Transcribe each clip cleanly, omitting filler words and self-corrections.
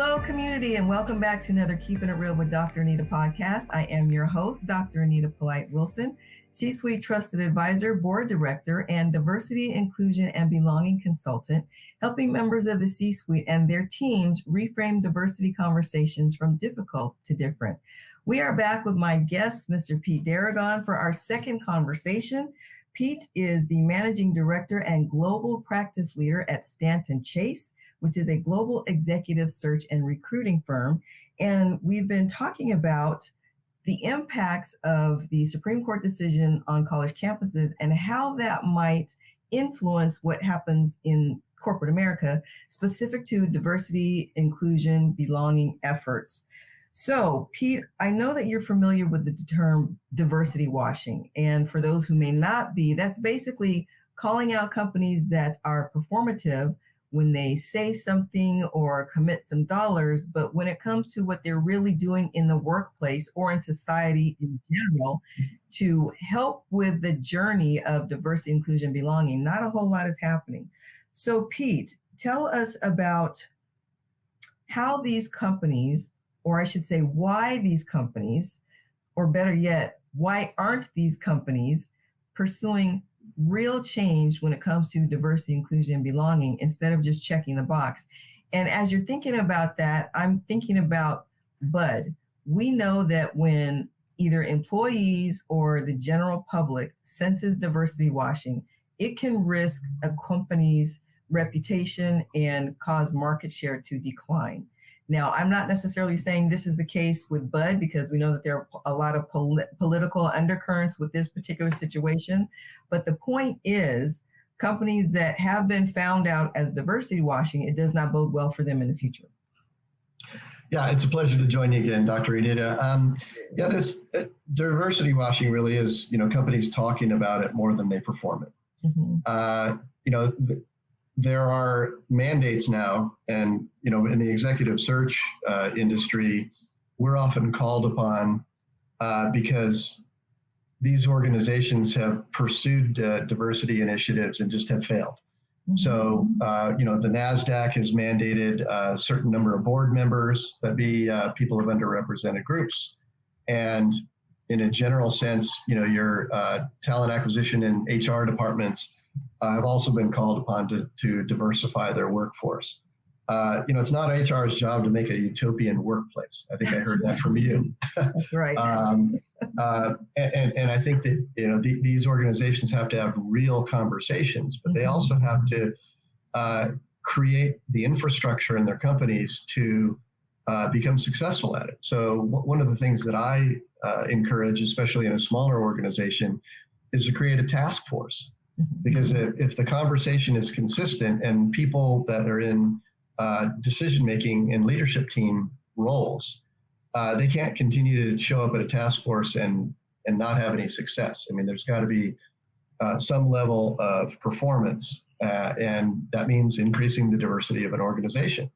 Hello, community, and welcome back to another Keeping It Real with Dr. Anita podcast. I am your host, Dr. Anita Polite Wilson, C-Suite Trusted Advisor, Board Director, and Diversity, Inclusion, and Belonging Consultant, helping members of the C-Suite and their teams reframe diversity conversations from difficult to different. We are back with my guest, Mr. Pete Deragon, for our second conversation. Pete is the Managing Director and Global Practice Leader at Stanton Chase, which is a global executive search and recruiting firm. And we've been talking about the impacts of the Supreme Court decision on college campuses and how that might influence what happens in corporate America, specific to diversity, inclusion, belonging efforts. So, Pete, I know that you're familiar with the term diversity washing. And for those who may not be, that's basically calling out companies that are performative when they say something or commit some dollars, but when it comes to what they're really doing in the workplace or in society in general to help with the journey of diversity, inclusion, belonging, not a whole lot is happening. So Pete, tell us about how these companies, or I should say why these companies, or better yet, why aren't these companies pursuing real change when it comes to diversity, inclusion, and belonging instead of just checking the box. And as you're thinking about that, I'm thinking about BUD. We know that when either employees or the general public senses diversity washing, it can risk a company's reputation and cause market share to decline. Now, I'm not necessarily saying this is the case with BUD because we know that there are a lot of political undercurrents with this particular situation. But the point is, companies that have been found out as diversity washing, it does not bode well for them in the future. Yeah, it's a pleasure to join you again, Dr. Anita. This diversity washing really is, companies talking about it more than they perform it. Mm-hmm. There are mandates now, and in the executive search industry, we're often called upon because these organizations have pursued diversity initiatives and just have failed. Mm-hmm. So, the NASDAQ has mandated a certain number of board members that be people of underrepresented groups, and in a general sense, your talent acquisition and HR departments have also been called upon to diversify their workforce. It's not HR's job to make a utopian workplace. I think I heard that from you. That's right. And I think that these organizations have to have real conversations, but they also have to create the infrastructure in their companies to become successful at it. So one of the things that I encourage, especially in a smaller organization, is to create a task force. Because if the conversation is consistent and people that are in decision-making and leadership team roles, they can't continue to show up at a task force and not have any success. I mean, there's got to be some level of performance, and that means increasing the diversity of an organization.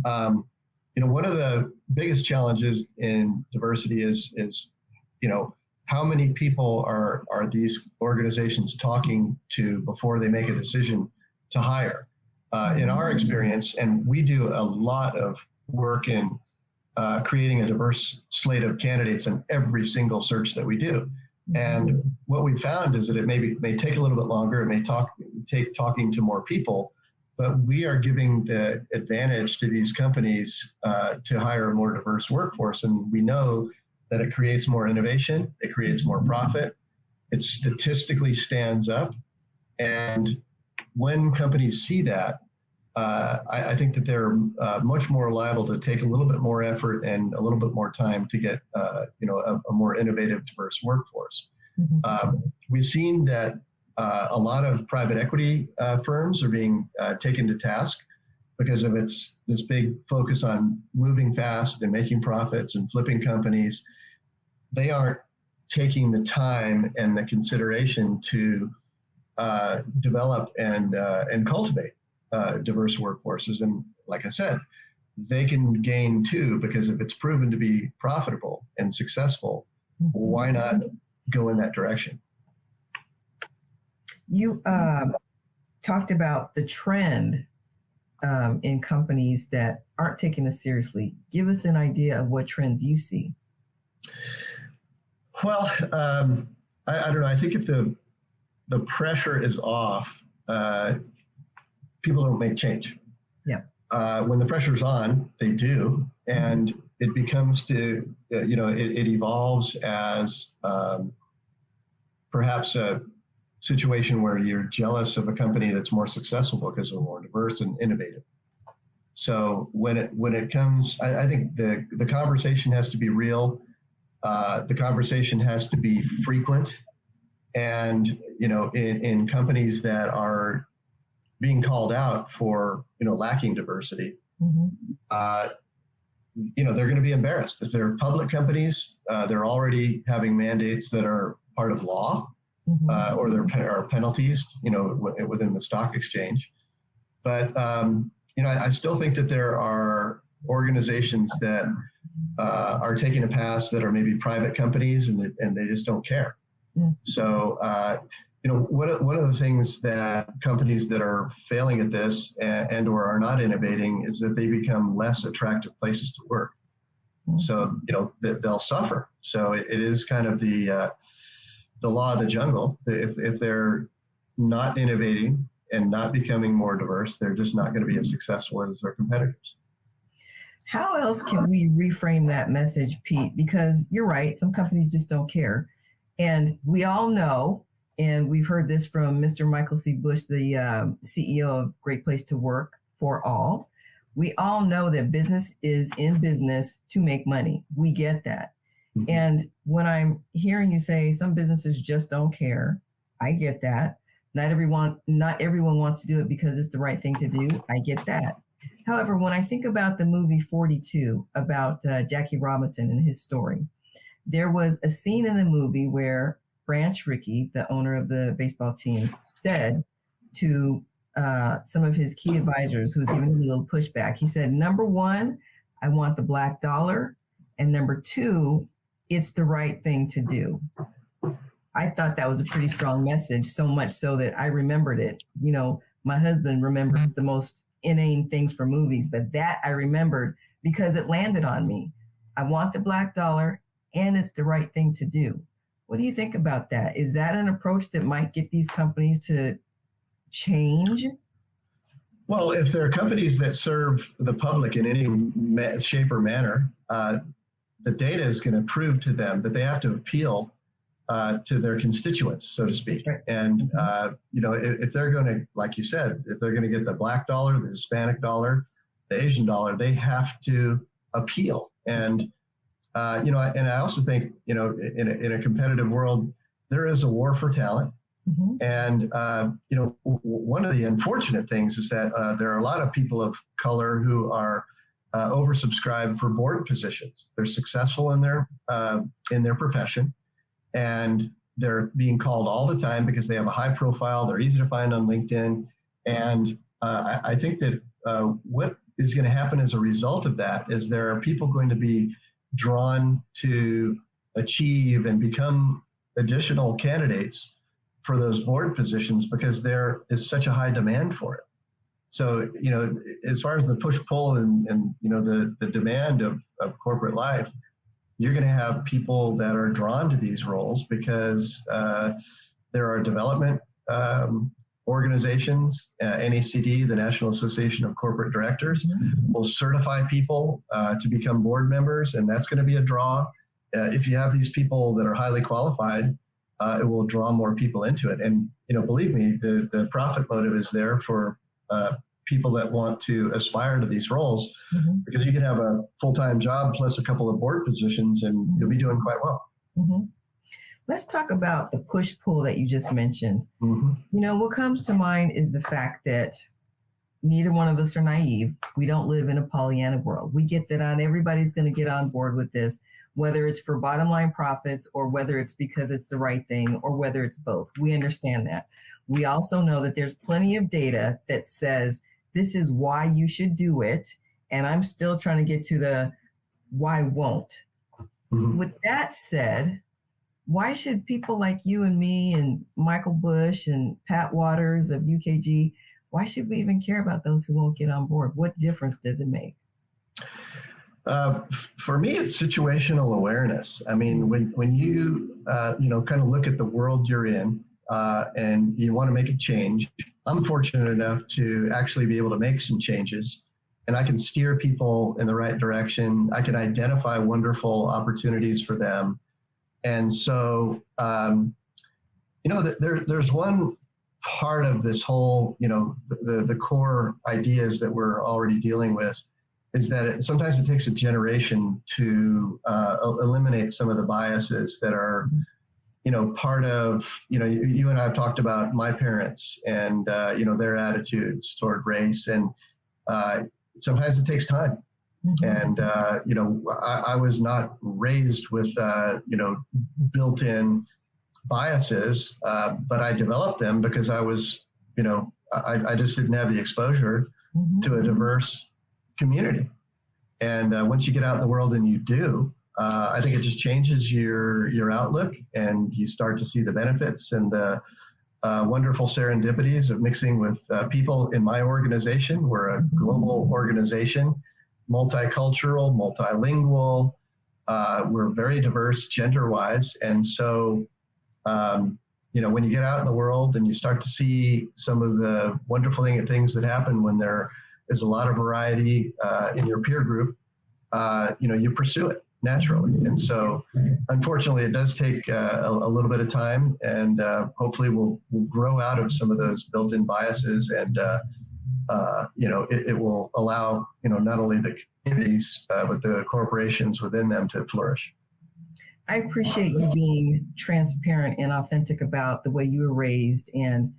One of the biggest challenges in diversity is how many people are these organizations talking to before they make a decision to hire? In our experience, and we do a lot of work in creating a diverse slate of candidates in every single search that we do. And what we found is that it may take a little bit longer, it may take talking to more people, but we are giving the advantage to these companies to hire a more diverse workforce. And we know that it creates more innovation, it creates more profit, it statistically stands up. And when companies see that, I think that they're much more liable to take a little bit more effort and a little bit more time to get a more innovative, diverse workforce. We've seen that a lot of private equity firms are being taken to task because of this big focus on moving fast and making profits and flipping companies. They aren't taking the time and the consideration to develop and cultivate diverse workforces. And like I said, they can gain too, because if it's proven to be profitable and successful, why not go in that direction? You talked about the trend in companies that aren't taking us seriously? Give us an idea of what trends you see. Well, I don't know. I think if the pressure is off, people don't make change. Yeah. When the pressure's on, they do, and it becomes it evolves as perhaps a situation where you're jealous of a company that's more successful because they're more diverse and innovative. So when it comes, I think the conversation has to be real. The conversation has to be frequent, and in companies that are being called out for lacking diversity, they're going to be embarrassed. If they're public companies, they're already having mandates that are part of law, or there are penalties, within the stock exchange. But I still think that there are organizations that are taking a pass that are maybe private companies, and they just don't care. So one of the things that companies that are failing at this and or are not innovating is that they become less attractive places to work. So they'll suffer. So it is kind of the law of the jungle. If they're not innovating and not becoming more diverse, they're just not going to be as successful as their competitors. How else can we reframe that message, Pete? Because you're right, some companies just don't care. And we all know, and we've heard this from Mr. Michael C. Bush, the CEO of Great Place to Work for All. We all know that business is in business to make money. We get that. And when I'm hearing you say some businesses just don't care, I get that. Not everyone wants to do it because it's the right thing to do. I get that. However, when I think about the movie 42, about Jackie Robinson and his story, there was a scene in the movie where Branch Rickey, the owner of the baseball team, said to some of his key advisors who was giving him a little pushback, he said, number one, I want the black dollar. And number two, it's the right thing to do. I thought that was a pretty strong message, so much so that I remembered it. My husband remembers the most inane things from movies, but that I remembered because it landed on me. I want the black dollar, and it's the right thing to do. What do you think about that? Is that an approach that might get these companies to change? Well, if there are companies that serve the public in any shape or manner, the data is going to prove to them that they have to appeal to their constituents, so to speak. Right. And, if they're going to, like you said, if they're going to get the black dollar, the Hispanic dollar, the Asian dollar, they have to appeal. And, and I also think, in a competitive world, there is a war for talent. And, one of the unfortunate things is that there are a lot of people of color who are oversubscribed for board positions. They're successful in their profession, and they're being called all the time because they have a high profile. They're easy to find on LinkedIn. And I think that what is going to happen as a result of that is there are people going to be drawn to achieve and become additional candidates for those board positions because there is such a high demand for it. So, as far as the push-pull and the demand of corporate life, you're going to have people that are drawn to these roles because there are development organizations, NACD, the National Association of Corporate Directors, will certify people to become board members, and that's going to be a draw. If you have these people that are highly qualified, it will draw more people into it. And, believe me, the profit motive is there for people that want to aspire to these roles, because you can have a full-time job plus a couple of board positions and you'll be doing quite well. Let's talk about the push-pull that you just mentioned. What comes to mind is the fact that neither one of us are naive. We don't live in a Pollyanna world. We get that not everybody's going to get on board with this, whether it's for bottom line profits or whether it's because it's the right thing or whether it's both. We understand that. We also know that there's plenty of data that says this is why you should do it. And I'm still trying to get to the why won't. With that said, why should people like you and me and Michael Bush and Pat Waters of UKG, why should we even care about those who won't get on board? What difference does it make? For me, it's situational awareness. I mean, when you kind of look at the world you're in and you want to make a change, I'm fortunate enough to actually be able to make some changes, and I can steer people in the right direction. I can identify wonderful opportunities for them. And so, there's one part of this whole, the core ideas that we're already dealing with is that sometimes it takes a generation to eliminate some of the biases that are, part of, you and I have talked about my parents and, their attitudes toward race. And sometimes it takes time. And, I was not raised with, built-in biases, but I developed them because I was, I just didn't have the exposure to a diverse community. And once you get out in the world and you do, I think it just changes your outlook, and you start to see the benefits and the wonderful serendipities of mixing with people in my organization. We're a global organization, multicultural, multilingual. We're very diverse gender-wise. And so, when you get out in the world and you start to see some of the wonderful things that happen when there is a lot of variety in your peer group, you pursue it naturally. And so, unfortunately, it does take a little bit of time, and hopefully we'll grow out of some of those built-in biases, and it will allow not only the communities but the corporations within them to flourish. I appreciate you being transparent and authentic about the way you were raised and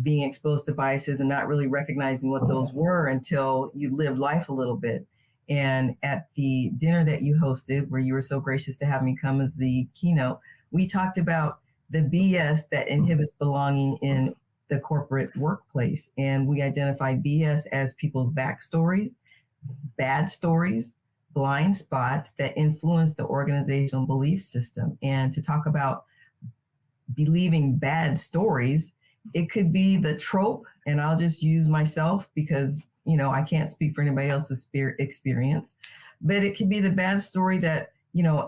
being exposed to biases and not really recognizing what those were until you lived life a little bit. And at the dinner that you hosted, where you were so gracious to have me come as the keynote, we talked about the BS that inhibits belonging in the corporate workplace. And we identified BS as people's backstories, bad stories, blind spots that influence the organizational belief system. And to talk about believing bad stories, it could be the trope, and I'll just use myself because, I can't speak for anybody else's experience, but it could be the bad story that,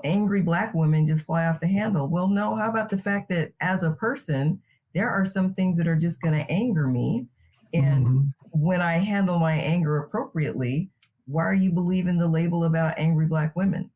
angry Black women just fly off the handle. Well, no, how about the fact that as a person, there are some things that are just going to anger me. And when I handle my anger appropriately, why are you believing the label about angry Black women?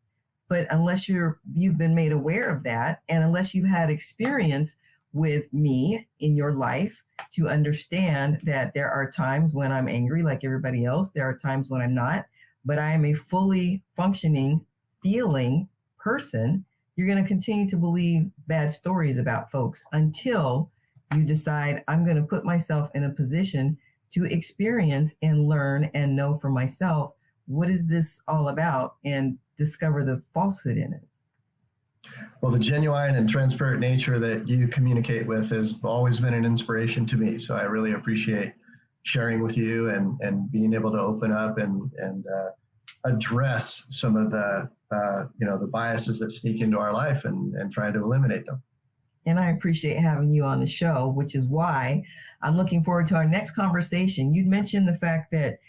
But unless you've been made aware of that, and unless you've had experience with me in your life to understand that there are times when I'm angry like everybody else, there are times when I'm not, but I am a fully functioning, feeling person, you're going to continue to believe bad stories about folks until you decide I'm going to put myself in a position to experience and learn and know for myself, what is this all about, and discover the falsehood in it. Well, the genuine and transparent nature that you communicate with has always been an inspiration to me. So I really appreciate sharing with you and being able to open up and address some of the the biases that sneak into our life and try to eliminate them. And I appreciate having you on the show, which is why I'm looking forward to our next conversation. You'd mentioned the fact that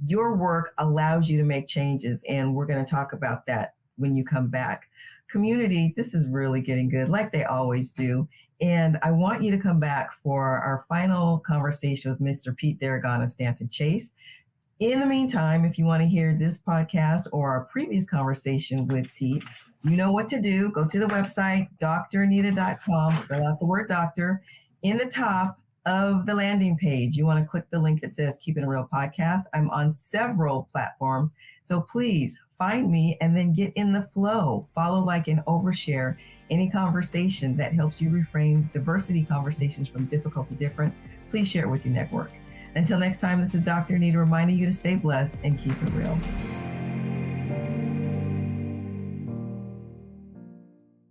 your work allows you to make changes, and we're going to talk about that when you come back. Community, this is really getting good, like they always do. And I want you to come back for our final conversation with Mr. Pete Deragon of Stanton Chase. In the meantime, if you want to hear this podcast or our previous conversation with Pete, you know what to do. Go to the website, dranita.com, spell out the word doctor. In the top of the landing page, you want to click the link that says Keeping It Real Podcast. I'm on several platforms, so please find me and then get in the flow. Follow, like, and overshare any conversation that helps you reframe diversity conversations from difficult to different. Please share it with your network. Until next time, this is Dr. Anita reminding you to stay blessed and keep it real.